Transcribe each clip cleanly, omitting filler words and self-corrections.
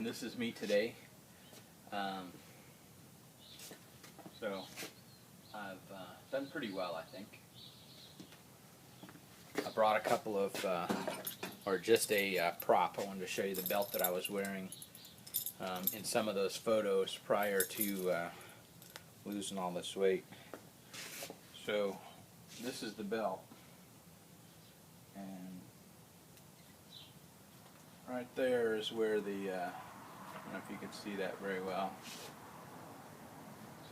and this is me today. So I've done pretty well, I think. I brought a couple of, or just a prop. I wanted to show you the belt that I was wearing in some of those photos prior to losing all this weight. So this is the belt, and right there is where the, I don't know if you can see that very well.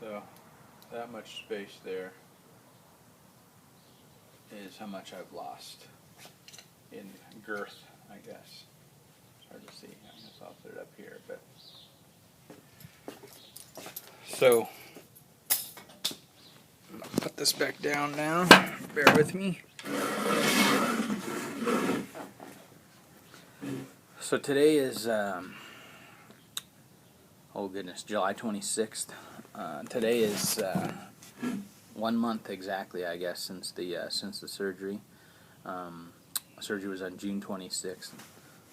So that much space there is how much I've lost in girth, I guess. It's hard to see. I guess I'll put it up here, but so I'm gonna put this back down now. Bear with me. So today is oh goodness, July 26th. Today is 1 month exactly, I guess, since the surgery. Surgery was on June 26th.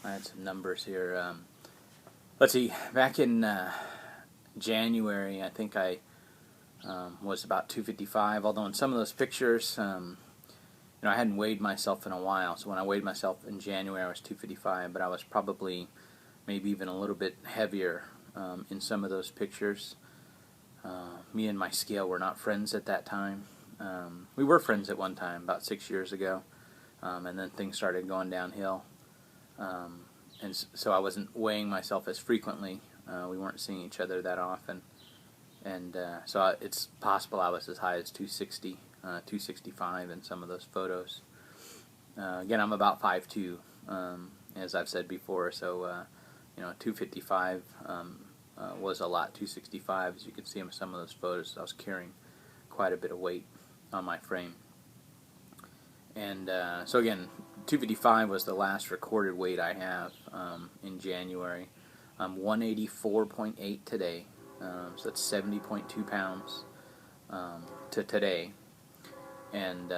I had some numbers here. Let's see. Back in January, I think I was about 255. Although in some of those pictures, I hadn't weighed myself in a while. So when I weighed myself in January, I was 255. But I was probably maybe even a little bit heavier in some of those pictures. Me and my scale were not friends at that time. We were friends at one time, about 6 years ago, and then things started going downhill. And so I wasn't weighing myself as frequently. We weren't seeing each other that often. And so it's possible I was as high as 260, 265 in some of those photos. Again, I'm about 5'2", as I've said before, so 255 was a lot. 265, as you can see in some of those photos, I was carrying quite a bit of weight on my frame. And so again, 255 was the last recorded weight I have in January. I'm 184.8 today, so that's 70.2 pounds to today. And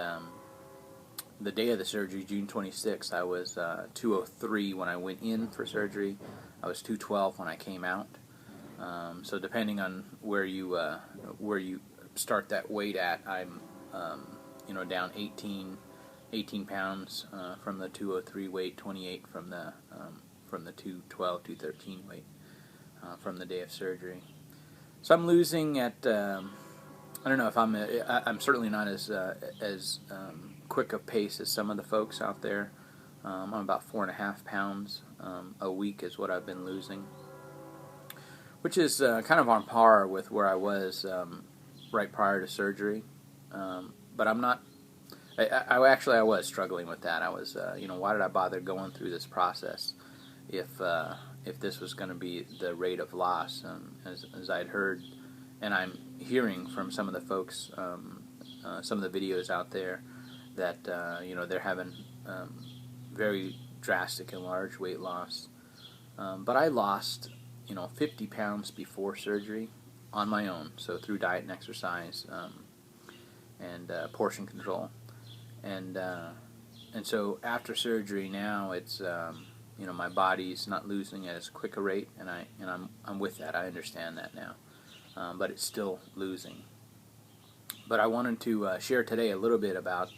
the day of the surgery, June 26th, I was 203 when I went in for surgery. I was 212 when I came out. So depending on where you start that weight at, I'm down 18 pounds from the 203 weight, 28 from the 212, 213 weight from the day of surgery. So I'm losing at I don't know if I'm certainly not as quick a pace as some of the folks out there. I'm about 4.5 pounds a week is what I've been losing, which is kind of on par with where I was right prior to surgery. But I'm not. I was struggling with that. I was, why did I bother going through this process if this was going to be the rate of loss? As I'd heard, and I'm hearing from some of the folks, some of the videos out there that they're having very drastic and large weight loss. But I lost 50 pounds before surgery on my own, so through diet and exercise and portion control. And so after surgery now, it's my body's not losing at as quick a rate, and I'm with that. I understand that now, but it's still losing. But I wanted to share today a little bit about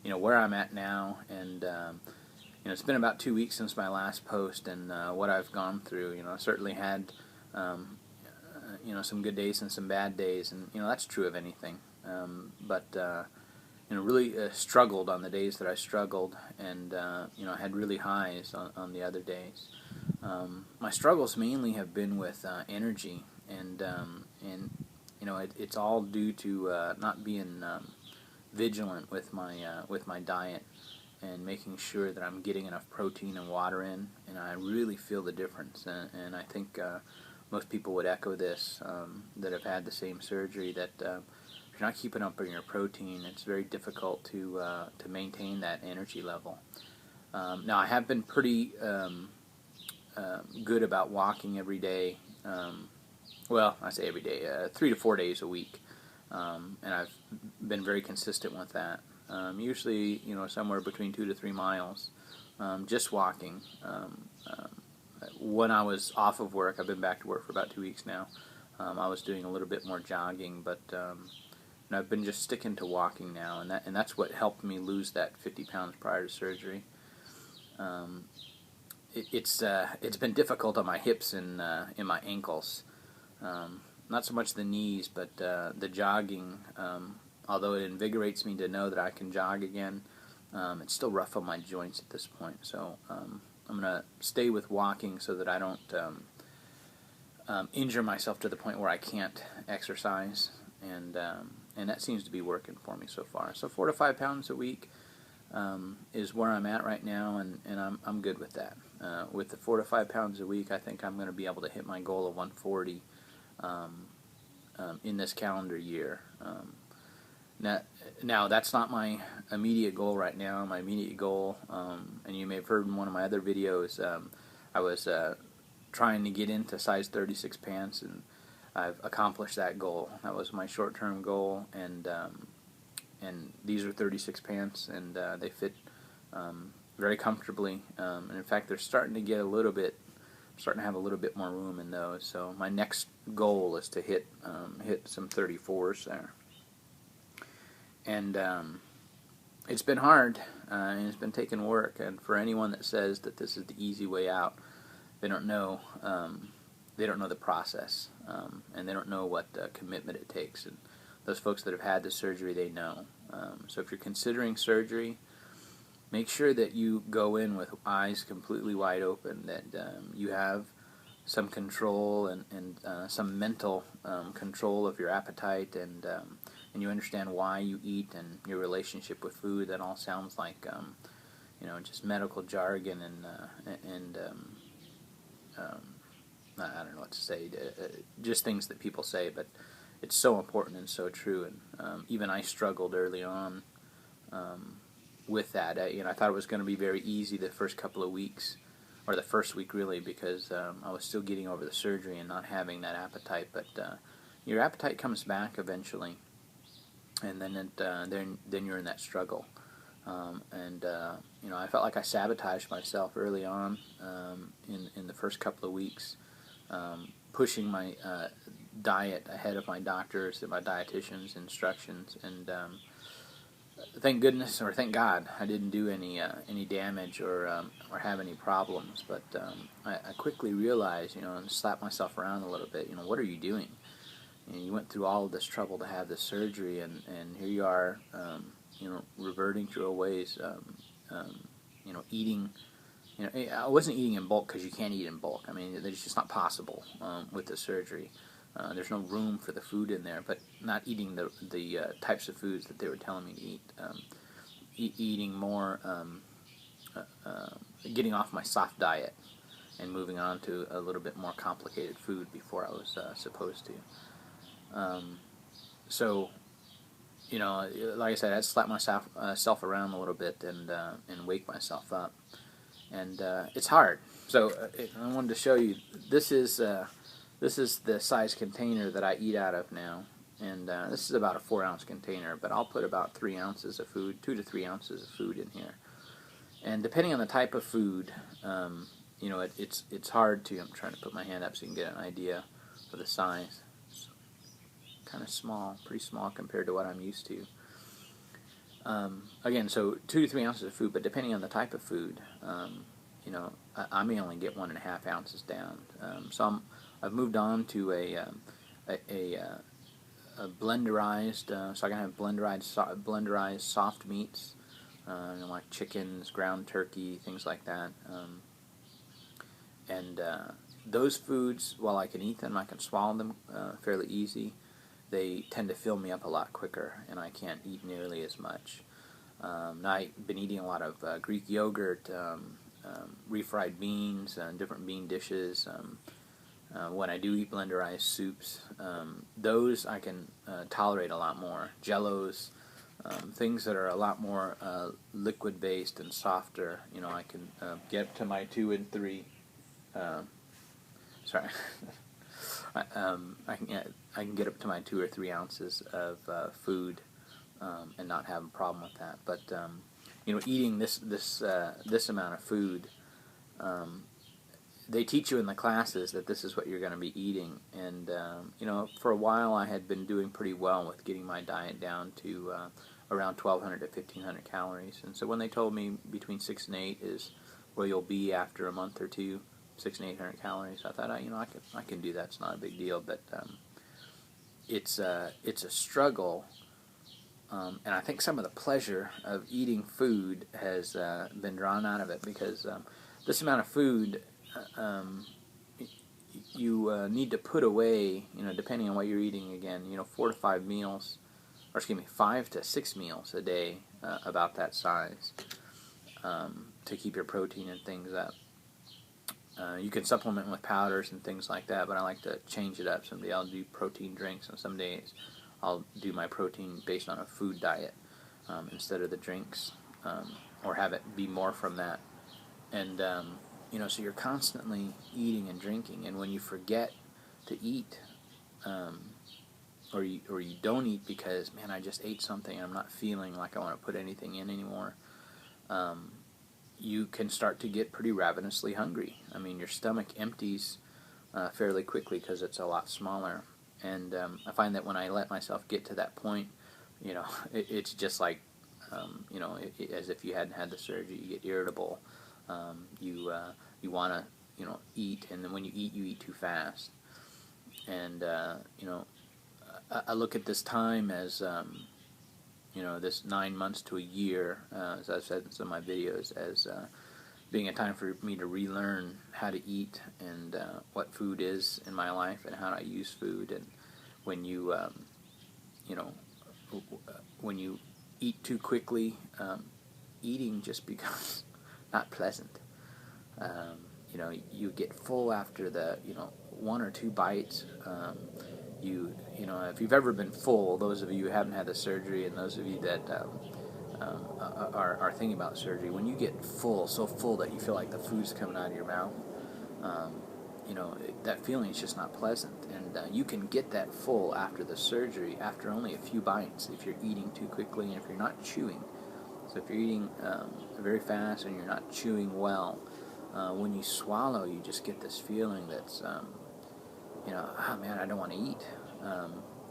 where I'm at now, and it's been about 2 weeks since my last post, and what I've gone through. I certainly had some good days and some bad days, and that's true of anything. But really struggled on the days that I struggled, and I had really highs on the other days. My struggles mainly have been with energy, and it's all due to not being vigilant with my diet and making sure that I'm getting enough protein and water in, and I really feel the difference. And I think most people would echo this that have had the same surgery, that if you're not keeping up on your protein, it's very difficult to maintain that energy level. Now, I have been pretty good about walking every day. Well, I say every day, 3 to 4 days a week, and I've been very consistent with that. Usually, somewhere between 2 to 3 miles, just walking when I was off of work, I've been back to work for about 2 weeks now. I was doing a little bit more jogging, but and I've been just sticking to walking now, and that's what helped me lose that 50 pounds prior to surgery. It's been difficult on my hips and in my ankles. Not so much the knees, but the jogging. Although it invigorates me to know that I can jog again, it's still rough on my joints at this point. So I'm going to stay with walking so that I don't injure myself to the point where I can't exercise, and that seems to be working for me so far. So 4 to 5 pounds a week is where I'm at right now, and I'm good with that. With the 4 to 5 pounds a week, I think I'm going to be able to hit my goal of 140 in this calendar year. Now that's not my immediate goal right now. My immediate goal, and you may have heard in one of my other videos, I was trying to get into size 36 pants, and I've accomplished that goal. That was my short-term goal, and these are 36 pants, and they fit very comfortably. And in fact, they're starting to get starting to have a little bit more room in those. So my next goal is to hit some 34s there. And it's been hard, and it's been taking work. And for anyone that says that this is the easy way out, they don't know. They don't know the process, and they don't know what commitment it takes. And those folks that have had the surgery, they know. So if you're considering surgery, make sure that you go in with eyes completely wide open, that you have some control and some mental control of your appetite, and you understand why you eat and your relationship with food. That all sounds like just medical jargon and I don't know what to say, just things that people say, but it's so important and so true. And even I struggled early on with that. I thought it was going to be very easy the first couple of weeks, or the first week really, because I was still getting over the surgery and not having that appetite. But your appetite comes back eventually, and then then you're in that struggle. I felt like I sabotaged myself early on in the first couple of weeks, pushing my diet ahead of my doctors and my dietitian's instructions, and thank goodness, or thank God, I didn't do any damage or have any problems. But I quickly realized, and slapped myself around a little bit. What are you doing? You went through all of this trouble to have this surgery, and here you are, reverting to your ways, eating. I wasn't eating in bulk, because you can't eat in bulk. I mean, it's just not possible with the surgery. There's no room for the food in there, but not eating the types of foods that they were telling me to eat. Eating more, getting off my soft diet and moving on to a little bit more complicated food before I was supposed to. So, like I said, I had to slap myself around a little bit and wake myself up. And it's hard. So I wanted to show you, this is the size container that I eat out of now. And this is about a 4-ounce container, but I'll put about 3 ounces of food, 2 to 3 ounces of food in here. And depending on the type of food, it's hard to, I'm trying to put my hand up so you can get an idea of the size. It's kind of small, pretty small compared to what I'm used to. Again, so 2 to 3 ounces of food, but depending on the type of food, I may only get 1.5 ounces down. So I've moved on to a blenderized, so I can have blenderized soft meats, like chickens, ground turkey, things like that. And those foods, while I can eat them, I can swallow them fairly easy, they tend to fill me up a lot quicker, and I can't eat nearly as much. Now I've been eating a lot of Greek yogurt, refried beans, different bean dishes. When I do eat blenderized soups, those I can tolerate a lot more. Jellos, things that are a lot more liquid-based and softer. I can get to my 2 and 3. Sorry. I can get up to my 2 or 3 ounces of food and not have a problem with that. But eating this amount of food, they teach you in the classes that this is what you're going to be eating, and for a while I had been doing pretty well with getting my diet down to around 1,200 to 1,500 calories, and so when they told me between 6 and 8 is where you'll be after a month or two, 600 and 800 calories, I thought, I can do that. It's not a big deal, but it's a struggle, and I think some of the pleasure of eating food has been drawn out of it, because this amount of food you need to put away, depending on what you're eating. Again, 4 to 5 meals, or excuse me, 5 to 6 meals a day, about that size, to keep your protein and things up. You can supplement with powders and things like that, but I like to change it up. Someday I'll do protein drinks, and some days I'll do my protein based on a food diet instead of the drinks, or have it be more from that. And so you're constantly eating and drinking, and when you forget to eat, or you don't eat because, man, I just ate something, I'm not feeling like I want to put anything in anymore, you can start to get pretty ravenously hungry. I mean, your stomach empties fairly quickly because it's a lot smaller. And I find that when I let myself get to that point, it's just like, as if you hadn't had the surgery. You get irritable. You want to, eat, and then when you eat too fast. And, I look at this time as, this 9 months to a year, as I've said in some of my videos, as being a time for me to relearn how to eat, and what food is in my life, and how to use food. And when you, when you eat too quickly, eating just becomes not pleasant. You get full after the, 1 or 2 bites. If you've ever been full, those of you who haven't had the surgery, and those of you that are thinking about surgery, when you get full, so full that you feel like the food's coming out of your mouth, that feeling is just not pleasant. And you can get that full after the surgery after only a few bites if you're eating too quickly and if you're not chewing. So if you're eating very fast and you're not chewing well, when you swallow, you just get this feeling that's, oh man, I don't want to eat.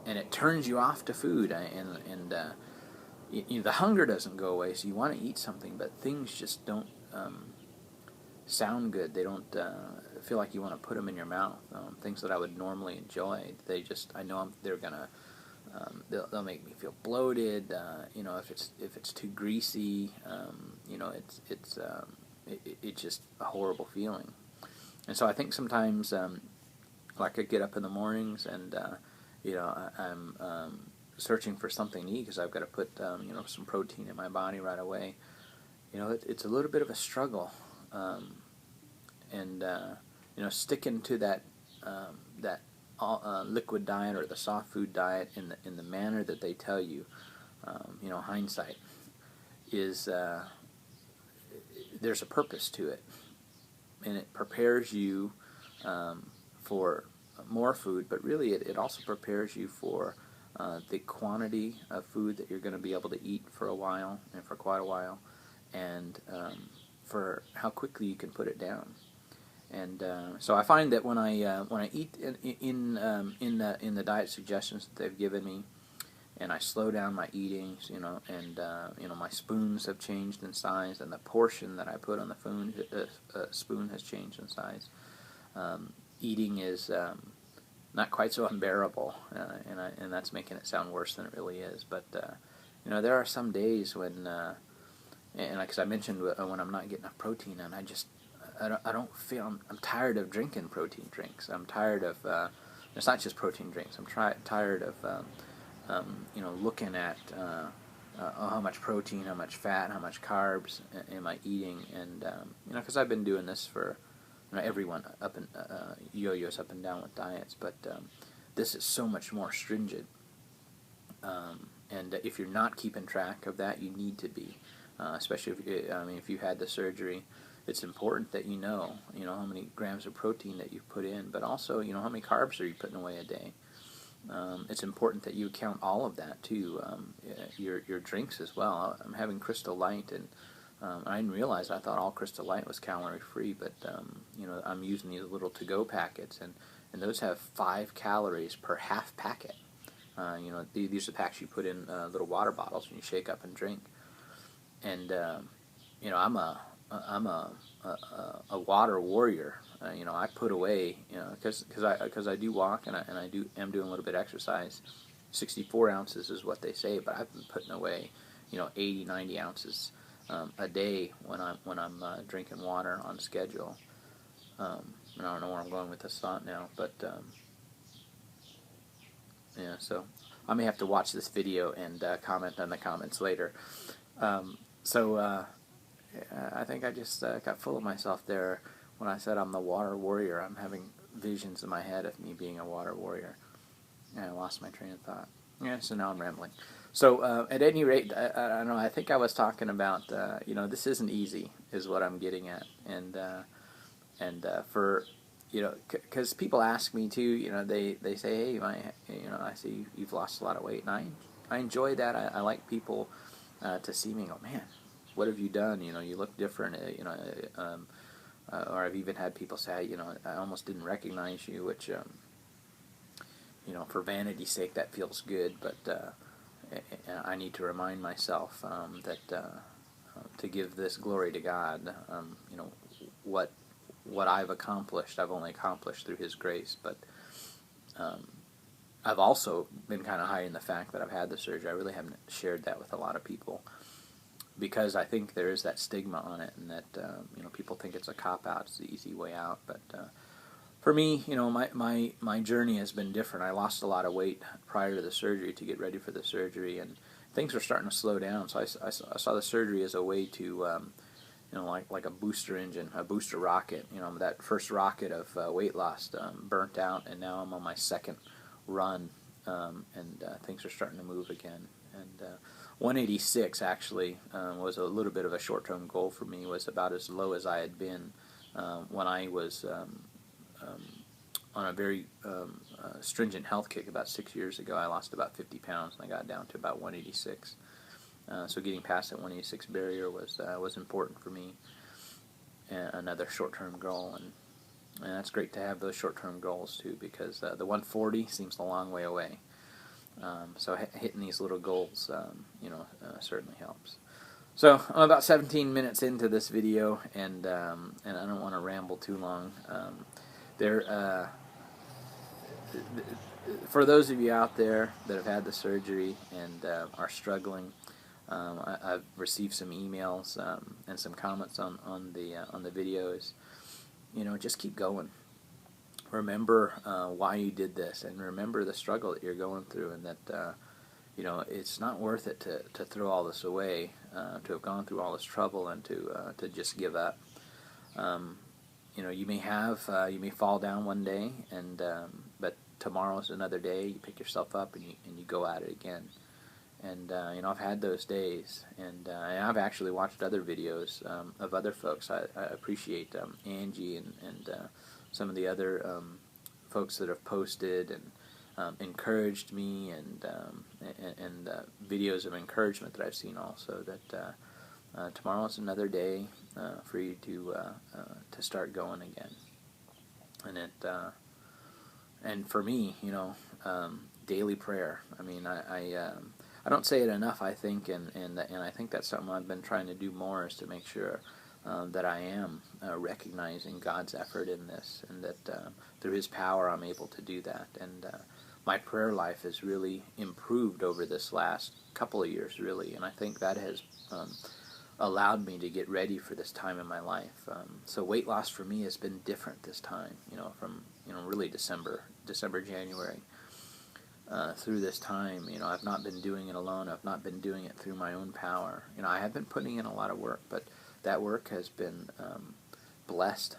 And it turns you off to food, and the hunger doesn't go away, so you want to eat something, but things just don't sound good. They don't feel like you want to put them in your mouth. Things that I would normally enjoy, I know they're gonna, they'll make me feel bloated. If it's too greasy, it's just a horrible feeling. And so I think sometimes, like I get up in the mornings and I'm searching for something to eat because I've got to put some protein in my body right away. It's a little bit of a struggle, and sticking to that liquid diet or the soft food diet in the manner that they tell you. Hindsight is there's a purpose to it, and it prepares you for more food, but really it also prepares you for the quantity of food that you're going to be able to eat for a while, and for quite a while, and for how quickly you can put it down. And so I find that when I eat in the diet suggestions that they've given me, and I slow down my eatings, and my spoons have changed in size, and the portion that I put on the spoon has changed in size. Eating is not quite so unbearable, and that's making it sound worse than it really is. But there are some days when, and like I mentioned, when I'm not getting enough protein, and I don't feel, I'm tired of drinking protein drinks. I'm tired of it's not just protein drinks. I'm tired of looking at how much protein, how much fat, how much carbs am I eating, and because I've been doing this for. Everyone up and yo-yos up and down with diets, but this is so much more stringent. And if you're not keeping track of that, you need to be, especially if you had the surgery. It's important that you know how many grams of protein that you've put in, but also how many carbs are you putting away a day. It's important that you count all of that too. Your drinks as well. I'm having Crystal Light and I didn't realize, I thought all Crystal Light was calorie free, but I'm using these little to-go packets, and those have 5 calories per half packet. These are the packs you put in little water bottles and you shake up and drink. And I'm a water warrior. I put away, because I do walk and am doing a little bit of exercise. 64 ounces is what they say, but I've been putting away 80, 90 ounces a day when I'm drinking water on schedule. And I don't know where I'm going with this thought now, but yeah, so I may have to watch this video and comment on the comments later. I think I just got full of myself there when I said I'm the water warrior. I'm having visions in my head of me being a water warrior. And I lost my train of thought. Yeah, so now I'm rambling. So at any rate, I don't know, I think I was talking about, this isn't easy, is what I'm getting at. For, because people ask me too, they say, hey, I see you've lost a lot of weight. And I enjoy that. I like people to see me and go, man, what have you done? You look different, or I've even had people say, I almost didn't recognize you, which, for vanity's sake, that feels good, but I need to remind myself that to give this glory to God. What I've accomplished, I've only accomplished through His grace, but I've also been kind of hiding the fact that I've had the surgery. I really haven't shared that with a lot of people, because I think there is that stigma on it, and that people think it's a cop-out, it's the easy way out. But for me, my journey has been different. I lost a lot of weight prior to the surgery to get ready for the surgery, and things were starting to slow down. So I saw the surgery as a way to, like a booster engine, a booster rocket. That first rocket of weight loss burnt out, and now I'm on my second run, and things are starting to move again. And 186 actually was a little bit of a short-term goal for me. Was about as low as I had been when I was on a very stringent health kick about 6 years ago. I lost about 50 pounds, and I got down to about 186. So getting past that 186 barrier was important for me. Another short-term goal, and that's great to have those short-term goals too, because the 140 seems a long way away. So hitting these little goals, certainly helps. So I'm about 17 minutes into this video, and I don't want to ramble too long. For those of you out there that have had the surgery and are struggling, I've received some emails and some comments on the videos. Just keep going. Remember why you did this, and remember the struggle that you're going through, and that it's not worth it to throw all this away, to have gone through all this trouble, and to just give up. You may fall down one day, and but tomorrow's another day. You pick yourself up and you go at it again. And I've had those days, and I've actually watched other videos of other folks. I appreciate Angie and some of the other folks that have posted and encouraged me, and videos of encouragement that I've seen also. That tomorrow's another day for you to start going again. And for me, daily prayer. I mean, I don't say it enough, I think, and I think that's something I've been trying to do more, is to make sure that I am recognizing God's effort in this, and that through His power I'm able to do that. And my prayer life has really improved over this last couple of years, really, and I think that has allowed me to get ready for this time in my life. So weight loss for me has been different this time, from really December, January. Through this time, I've not been doing it alone. I've not been doing it through my own power. I have been putting in a lot of work, but that work has been blessed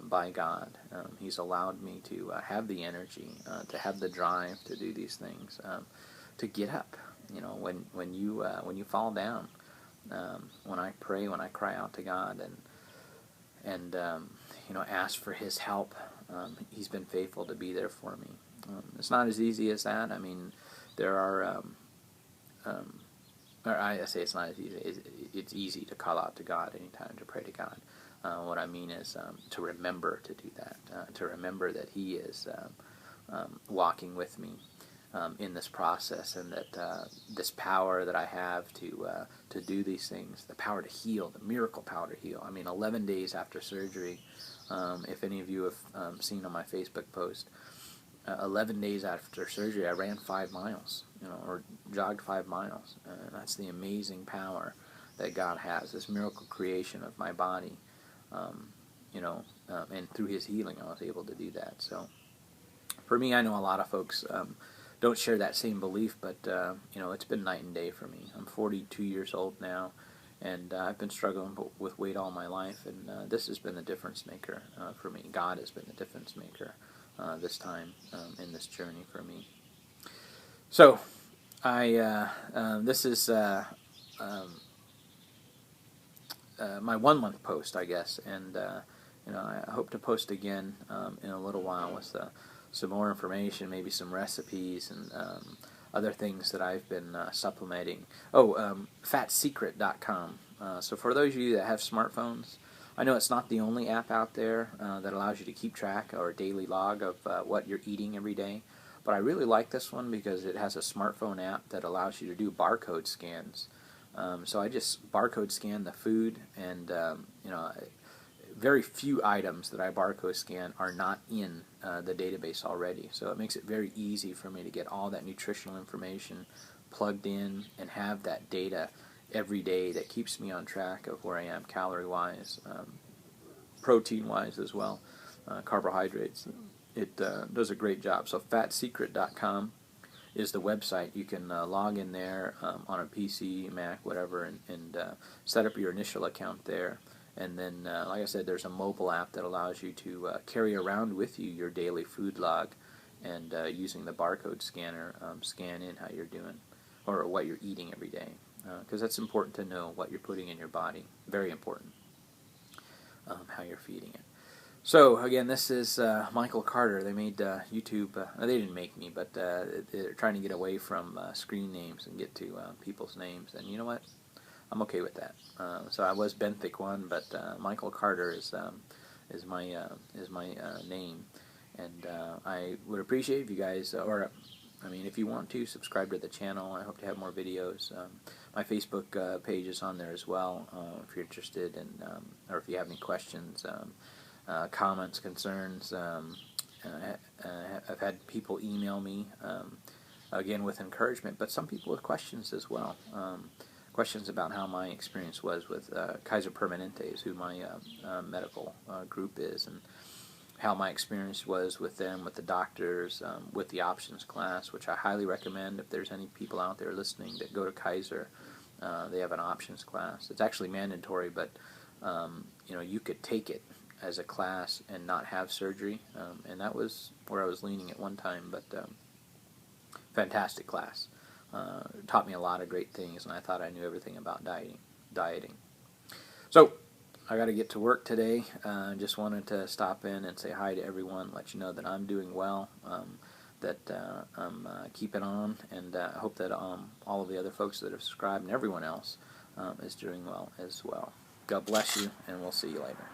by God. He's allowed me to have the energy, to have the drive to do these things, to get up. When you fall down, when I pray, when I cry out to God, and ask for His help, He's been faithful to be there for me. It's not as easy as that. I mean, there are or I say it's not as easy. It's easy to call out to God anytime, to pray to God. What I mean is to remember to do that, to remember that He is walking with me in this process, and that this power that I have to do these things, the power to heal, the miracle power to heal. I mean, 11 days after surgery, if any of you have seen on my Facebook post, 11 days after surgery, I ran 5 miles, or jogged 5 miles. And that's the amazing power that God has, this miracle creation of my body. And through His healing, I was able to do that. So, for me, I know a lot of folks don't share that same belief, but it's been night and day for me. I'm 42 years old now, and I've been struggling with weight all my life, and this has been the difference maker for me. God has been the difference maker this time in this journey for me. So, this is my 1 month post, I guess, and I hope to post again in a little while with some more information, maybe some recipes and other things that I've been supplementing. fatsecret.com. So for those of you that have smartphones, I know it's not the only app out there that allows you to keep track or a daily log of what you're eating every day, but I really like this one because it has a smartphone app that allows you to do barcode scans. So I just barcode scan the food, and very few items that I barcode scan are not in the database already. So it makes it very easy for me to get all that nutritional information plugged in and have that data every day that keeps me on track of where I am calorie-wise, protein-wise as well, carbohydrates. It does a great job. So fatsecret.com is the website. You can log in there on a PC, Mac, whatever, and set up your initial account there. And then, like I said, there's a mobile app that allows you to carry around with you your daily food log, and using the barcode scanner, scan in how you're doing or what you're eating every day. Because that's important to know what you're putting in your body. Very important, how you're feeding it. So, again, this is Michael Carter. They made YouTube. They didn't make me, but they're trying to get away from screen names and get to people's names. And you know what? I'm okay with that. So I was Benthic 1, but Michael Carter is my name. And I would appreciate if you guys, if you want to, subscribe to the channel. I hope to have more videos. My Facebook page is on there as well, if you're interested, or if you have any questions, comments, concerns. I've had people email me, again, with encouragement, but some people with questions as well. Questions about how my experience was with Kaiser Permanentes, who my medical group is, and how my experience was with them, with the doctors, with the options class, which I highly recommend if there's any people out there listening that go to Kaiser. They have an options class. It's actually mandatory, but you could take it as a class and not have surgery, and that was where I was leaning at one time, but fantastic class. Taught me a lot of great things, and I thought I knew everything about dieting. So, I got to get to work today. Just wanted to stop in and say hi to everyone, let you know that I'm doing well, that I'm keeping on, and I hope that all of the other folks that have subscribed and everyone else is doing well as well. God bless you, and we'll see you later.